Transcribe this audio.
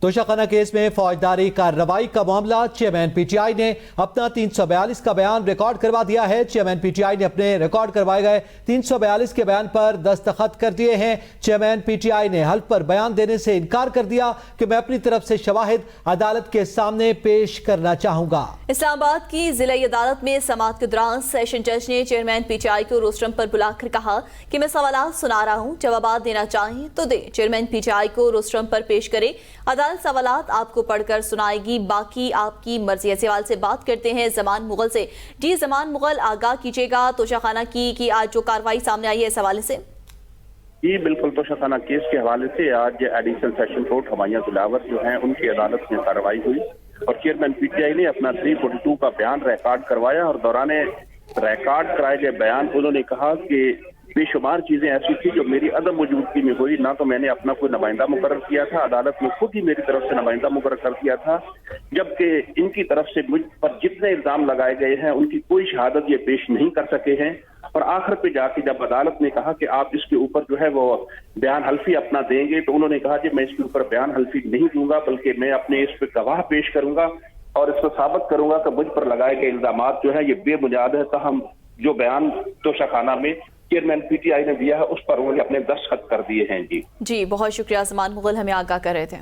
توشہ case میں فوجداری کارروائی کا معاملہ، چیئرمین پی ٹی آئی نے اپنا 342 کا بیان ریکارڈ کروا دیا ہے۔ چیئرمین پی ٹی آئی نے اپنے ریکارڈ کروائے گئے 342 کے بیان پر دستخط کر دیے ہیں۔ چیئرمین پی ٹی آئی نے حلف پر بیان دینے سے انکار کر دیا کہ میں اپنی طرف سے شواہد عدالت کے سامنے پیش کرنا چاہوں گا۔ اسلام آباد کی ضلعی عدالت میں سماعت کے دوران سیشن جج نے چیئرمین پی ٹی آئی کو روسٹرم پر بلا کر کہا کہ میں سوالات سنا رہا ہوں، جوابات دینا چاہیں تو دیں۔ چیئرمین پی ٹی آئی کو روسٹرم پر پیش کرے، عدالت سوالات آپ کو پڑھ کر سنائے گی، باقی آپ کی مرضی۔ اس حوالے سے بات کرتے ہیں زمان مغل سے۔ جی زمان مغل، آگاہ کیجیے گا توشہ خانہ کی آج جو کارروائی سامنے آئی ہے اس حوالے سے۔ جی بالکل، توشہ خانہ کیس کے حوالے سے آج ایڈیشنل سیشن کورٹ ہمایاں دلاور جو ہیں ان کی عدالت میں کارروائی ہوئی اور چیئرمین پی ٹی آئی نے اپنا 342 کا بیان ریکارڈ کروایا اور دوران ریکارڈ کرائے گئے بیان انہوں نے کہا کہ بے شمار چیزیں ایسی تھی جو میری عدم موجودگی میں ہوئی، نہ تو میں نے اپنا کوئی نمائندہ مقرر کیا تھا، عدالت نے خود ہی میری طرف سے نمائندہ مقرر کر دیا تھا، جبکہ ان کی طرف سے مجھ پر جتنے الزام لگائے گئے ہیں ان کی کوئی شہادت یہ پیش نہیں کر سکے ہیں۔ اور آخر پہ جا کے جب عدالت نے کہا کہ آپ اس کے اوپر جو ہے وہ بیان حلفی اپنا دیں گے تو انہوں نے کہا کہ میں اس کے اوپر بیان حلفی نہیں دوں گا، بلکہ میں اپنے اس پہ گواہ پیش کروں گا اور اس کو ثابت کروں گا کہ مجھ پر لگائے گئے الزامات جو ہے یہ بے بنیاد ہے۔ تاہم جو بیان توشہ خانہ میں چیئرمین پی ٹی آئی نے دیا ہے اس پر انہوں نے اپنے دستخط کر دیے ہیں۔ جی بہت شکریہ زمان مغل، ہمیں آگاہ کر رہے تھے۔